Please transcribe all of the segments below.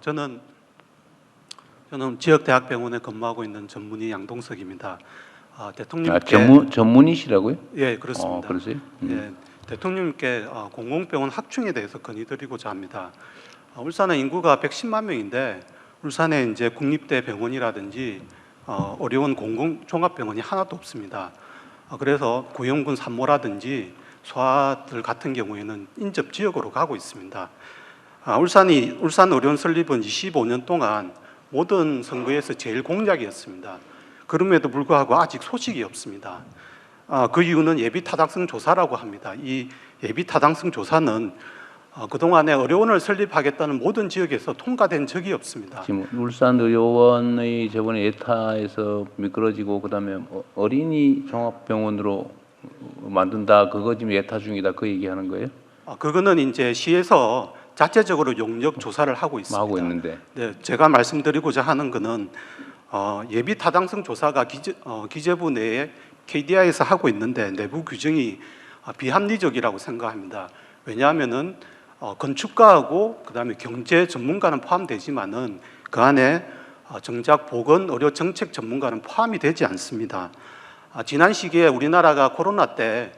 저는 지역대학병원에 근무하고 있는 전문의 양동석입니다. 대통령께 전문의시라고요? 예, 그렇습니다. 그러세요? 예, 대통령께 공공병원 확충에 대해서 건의드리고자 합니다. 울산의 인구가 110만 명인데 울산에 이제 국립대 병원이라든지 어려운 공공종합병원이 하나도 없습니다. 그래서 구형군 산모라든지 소아들 같은 경우에는 인접 지역으로 가고 있습니다. 울산 의료원 설립은 25년 동안 모든 선거에서 제일 공약이었습니다. 그럼에도 불구하고 아직 소식이 없습니다. 그 이유는 예비 타당성 조사라고 합니다. 이 예비 타당성 조사는 그동안에 의료원을 설립하겠다는 모든 지역에서 통과된 적이 없습니다. 지금 울산 의료원의 저번에 예타에서 미끄러지고 그다음에 어린이 종합병원으로 만든다, 그거 지금 예타 중이다, 그 얘기하는 거예요? 그거는 이제 시에서 자체적으로 용역 조사를 하고 있습니다. 하고 있는데. 네, 제가 말씀드리고자 하는 것은 예비 타당성 조사가 기재부 내에 KDI에서 하고 있는데 내부 규정이 비합리적이라고 생각합니다. 왜냐하면은 건축가하고 그다음에 경제 전문가는 포함되지만은 그 안에 정작 보건 의료 정책 전문가는 포함이 되지 않습니다. 지난 시기에 우리나라가 코로나 때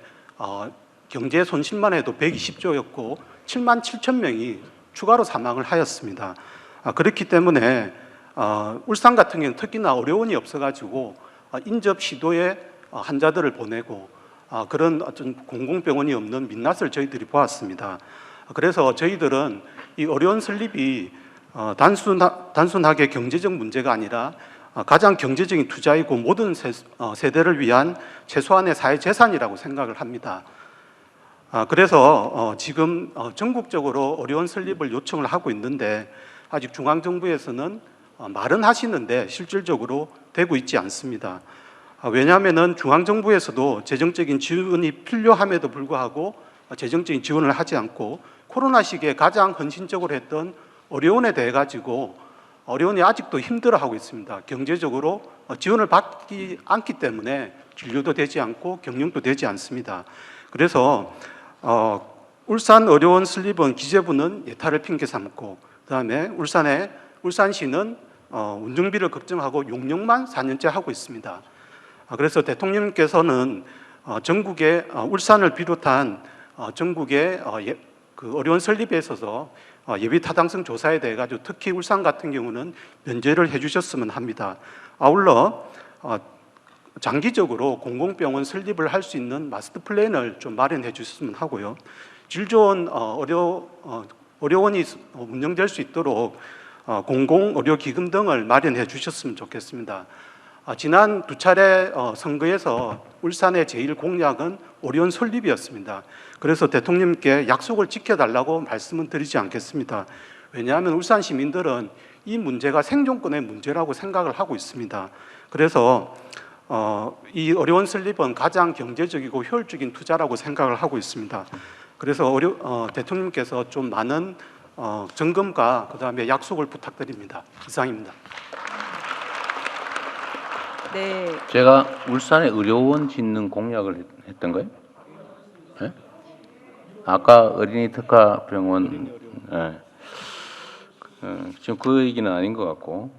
경제 손실만 해도 120조였고 7만 7천 명이 추가로 사망을 하였습니다. 그렇기 때문에 울산 같은 경우는 특히나 의료원이 없어가지고 인접 시도에 환자들을 보내고 그런 어떤 공공병원이 없는 민낯을 저희들이 보았습니다. 그래서 저희들은 이 의료원 설립이 단순하게 경제적 문제가 아니라 가장 경제적인 투자이고 모든 세대를 위한 최소한의 사회재산이라고 생각을 합니다. 그래서 지금 전국적으로 의료원 설립을 요청을 하고 있는데 아직 중앙정부에서는 말은 하시는데 실질적으로 되고 있지 않습니다. 왜냐하면 중앙정부에서도 재정적인 지원이 필요함에도 불구하고 재정적인 지원을 하지 않고 코로나 시기에 가장 헌신적으로 했던 의료원에 대해 가지고 의료원이 아직도 힘들어하고 있습니다. 경제적으로 지원을 받지 않기 때문에 진료도 되지 않고 경영도 되지 않습니다. 그래서 울산 의료원 설립은 기재부는 예타를 핑계 삼고 그다음에 울산시는 운영비를 걱정하고 용역만 4년째 하고 있습니다. 그래서 대통령께서는 전국의 울산을 비롯한 전국의 그 의료원 설립에 있어서 예비 타당성 조사에 대해 가지고 특히 울산 같은 경우는 면제를 해주셨으면 합니다. 아울러 장기적으로 공공병원 설립을 할 수 있는 마스터 플랜을 좀 마련해 주셨으면 하고요. 질 좋은 의료원이 운영될 수 있도록 공공의료기금 등을 마련해 주셨으면 좋겠습니다. 지난 두 차례 선거에서 울산의 제일 공약은 의료원 설립이었습니다. 그래서 대통령님께 약속을 지켜달라고 말씀은 드리지 않겠습니다. 왜냐하면 울산 시민들은 이 문제가 생존권의 문제라고 생각을 하고 있습니다. 그래서 이 의료원 설립은 가장 경제적이고 효율적인 투자라고 생각을 하고 있습니다. 그래서 대통령께서 좀 많은 점검과 그다음에 약속을 부탁드립니다. 이상입니다. 네. 제가 울산에 의료원 짓는 공약을 했던 거예요? 네? 아까 어린이 특화병원, 네. 지금 그 얘기는 아닌 것 같고,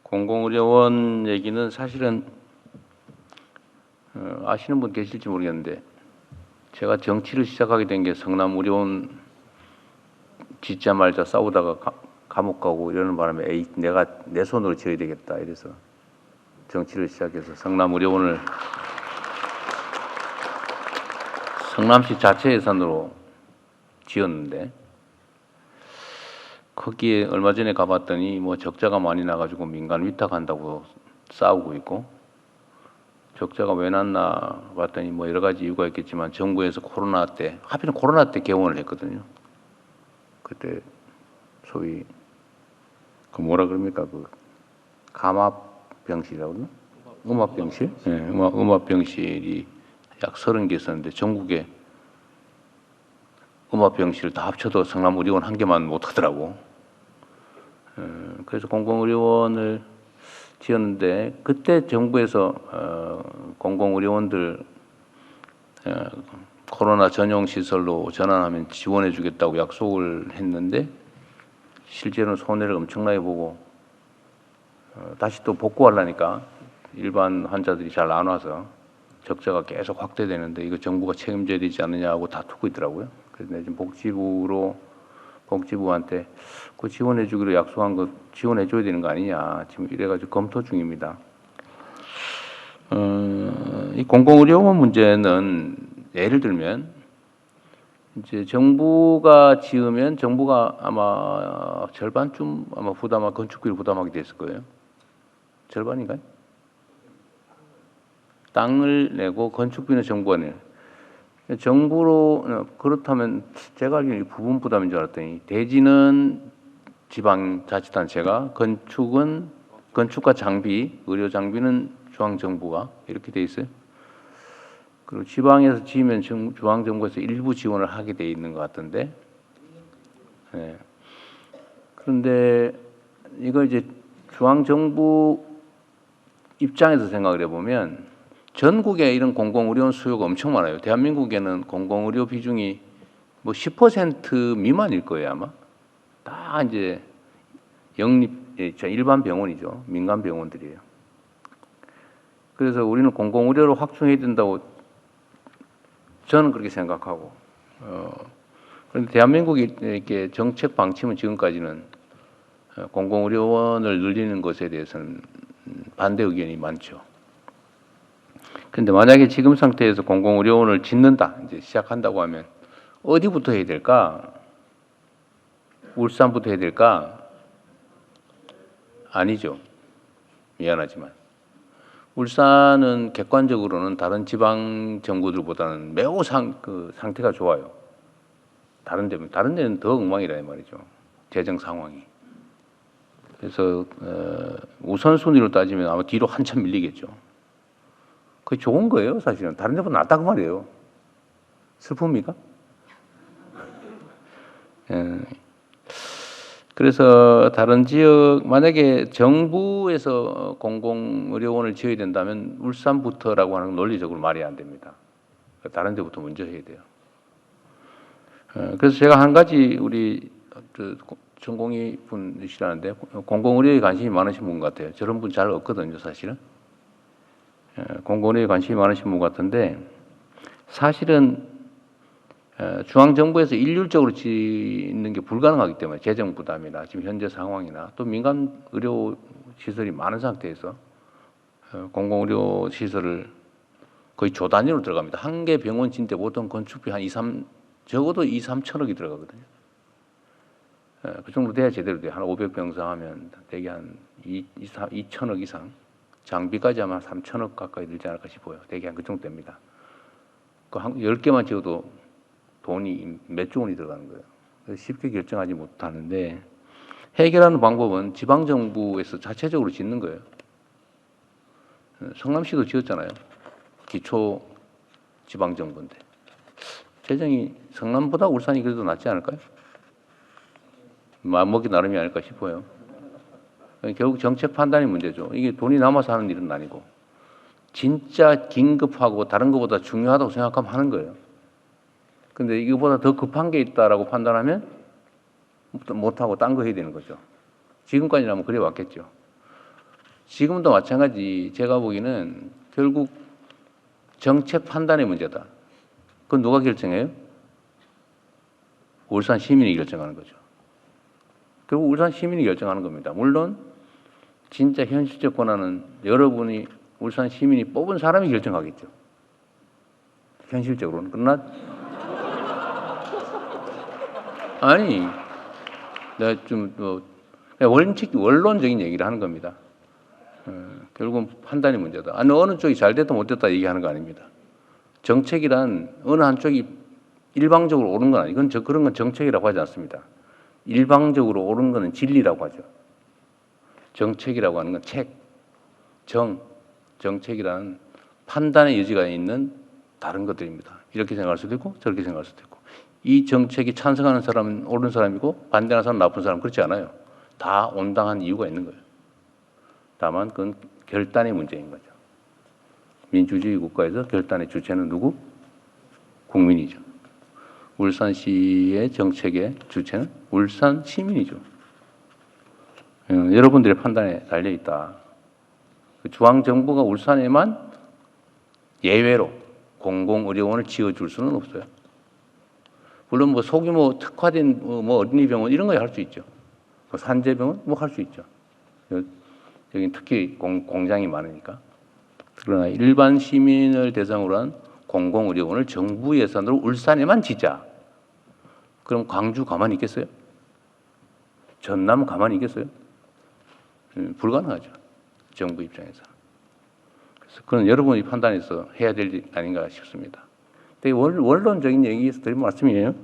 공공의료원 얘기는 사실은 아시는 분 계실지 모르겠는데, 제가 정치를 시작하게 된 게 성남의료원 짓자 말자 싸우다가 감옥 가고 이러는 바람에 에이, 내가 내 손으로 지어야 되겠다 이래서 정치를 시작해서 성남의료원을 성남시 자체 예산으로 지었는데, 거기에 얼마 전에 가봤더니 뭐 적자가 많이 나가지고 민간 위탁한다고 싸우고 있고, 적자가 왜 났나 봤더니 뭐 여러 가지 이유가 있겠지만 정부에서 코로나 때, 하필은 코로나 때 개원을 했거든요. 그때 소위 뭐라 그럽니까, 감압병실이라고 그러나? 음압병실? 네, 음압병실이 약 30개 있었는데 전국에 음압병실 다 합쳐도 성남의료원 한 개만 못 하더라고. 그래서 공공의료원을 지었는데, 그때 정부에서 공공의료원들 코로나 전용 시설로 전환하면 지원해 주겠다고 약속을 했는데, 실제로는 손해를 엄청나게 보고 다시 또 복구하려니까 일반 환자들이 잘 안 와서 적자가 계속 확대되는데 이거 정부가 책임져야 되지 않느냐고 다투고 있더라고요. 그래서 지금 복지부한테 그 지원해주기로 약속한 거 지원해줘야 되는 거 아니냐 지금 이래가지고 검토 중입니다. 이 공공의료원 문제는 예를 들면 이제 정부가 지으면 정부가 아마 절반쯤 아마 건축비를 부담하게 됐을 거예요. 절반인가요? 땅을 내고 건축비는 정부가 내요. 정부로 그렇다면 제가 알기로는 부분 부담인 줄 알았더니 대지는 지방자치단체가 건축과 장비, 의료 장비는 중앙정부가 이렇게 돼 있어요. 그리고 지방에서 지으면 중앙정부에서 일부 지원을 하게 돼 있는 것 같은데. 네. 그런데 이거 이제 중앙정부 입장에서 생각을 해보면 전국에 이런 공공의료원 수요가 엄청 많아요. 대한민국에는 공공의료 비중이 뭐 10% 미만일 거예요, 아마. 다 이제 일반 병원이죠. 민간 병원들이에요. 그래서 우리는 공공의료를 확충해야 된다고 저는 그렇게 생각하고. 그런데 대한민국이 이렇게 정책 방침은 지금까지는 공공의료원을 늘리는 것에 대해서는 반대 의견이 많죠. 그런데 만약에 지금 상태에서 공공의료원을 짓는다, 이제 시작한다고 하면 어디부터 해야 될까? 울산부터 해야 될까? 아니죠. 미안하지만. 울산은 객관적으로는 다른 지방 정부들보다는 매우 상태가 좋아요. 다른 데는 더 엉망이라 말이죠. 재정 상황이. 그래서 우선순위로 따지면 아마 뒤로 한참 밀리겠죠. 그게 좋은 거예요, 사실은. 다른 데보다 낫다고 말이에요. 슬픕니까? 그래서 다른 지역, 만약에 정부에서 공공의료원을 지어야 된다면 울산부터라고 하는 건 논리적으로 말이 안 됩니다. 다른 데부터 먼저 해야 돼요. 그래서 제가 한 가지 우리 전공의 분이시라는데 공공의료에 관심이 많으신 분 같아요. 저런 분 잘 없거든요, 사실은. 공공의료에 관심이 많으신 분 같은데 사실은 중앙정부에서 일률적으로 짓는 게 불가능하기 때문에 재정 부담이나 지금 현재 상황이나 또 민간 의료 시설이 많은 상태에서 공공의료 시설을 거의 조 단위로 들어갑니다. 한 개 병원 짓는데 보통 건축비 적어도 2, 3천억이 들어가거든요. 그 정도 돼야 제대로 돼요. 한 500병상 하면 대개 한 2천억 이상. 장비까지 아마 3천억 가까이 들지 않을까 싶어요. 대개 한 그 정도 됩니다. 그 10개만 지어도 돈이 몇 조 원이 들어가는 거예요. 그래서 쉽게 결정하지 못하는데 해결하는 방법은 지방정부에서 자체적으로 짓는 거예요. 성남시도 지었잖아요. 기초 지방정부인데. 재정이 성남보다 울산이 그래도 낫지 않을까요? 마음먹기 나름이 아닐까 싶어요. 결국 정책 판단이 문제죠. 이게 돈이 남아서 하는 일은 아니고 진짜 긴급하고 다른 것보다 중요하다고 생각하면 하는 거예요. 근데 이거보다 더 급한 게 있다라고 판단하면 못하고 딴 거 해야 되는 거죠. 지금까지라면 그래 왔겠죠. 지금도 마찬가지 제가 보기에는 결국 정책 판단의 문제다. 그건 누가 결정해요? 울산 시민이 결정하는 거죠. 결국 울산 시민이 결정하는 겁니다. 물론 진짜 현실적 권한은 여러분이 울산 시민이 뽑은 사람이 결정하겠죠. 현실적으로는. 그러나 아니 내가 좀 원론적인 얘기를 하는 겁니다. 결국은 판단이 문제다. 아니 어느 쪽이 잘 됐다 못 됐다 얘기하는 거 아닙니다. 정책이란 어느 한쪽이 일방적으로 옳은 건 아니고 그런 건 정책이라고 하지 않습니다. 일방적으로 옳은 거는 진리라고 하죠. 정책이라고 하는 건 정책이라는 판단의 여지가 있는 다른 것들입니다. 이렇게 생각할 수도 있고 저렇게 생각할 수도 있고 이 정책에 찬성하는 사람은 옳은 사람이고 반대하는 사람은 나쁜 사람 그렇지 않아요. 다 온당한 이유가 있는 거예요. 다만 그건 결단의 문제인 거죠. 민주주의 국가에서 결단의 주체는 누구? 국민이죠. 울산시의 정책의 주체는 울산 시민이죠. 여러분들의 판단에 달려 있다. 중앙 정부가 울산에만 예외로 공공의료원을 지어줄 수는 없어요. 물론 뭐 소규모 특화된 뭐 어린이병원 이런 거 할 수 있죠. 산재병원 뭐 할 수 있죠. 여기 특히 공장이 많으니까. 그러나 일반 시민을 대상으로 한 공공의료원을 정부 예산으로 울산에만 짓자. 그럼 광주 가만히 있겠어요? 전남 가만히 있겠어요? 불가능하죠. 정부 입장에서. 그래서 그건 여러분이 판단해서 해야 될 일 아닌가 싶습니다. 원론적인 얘기에서 드린 말씀이에요.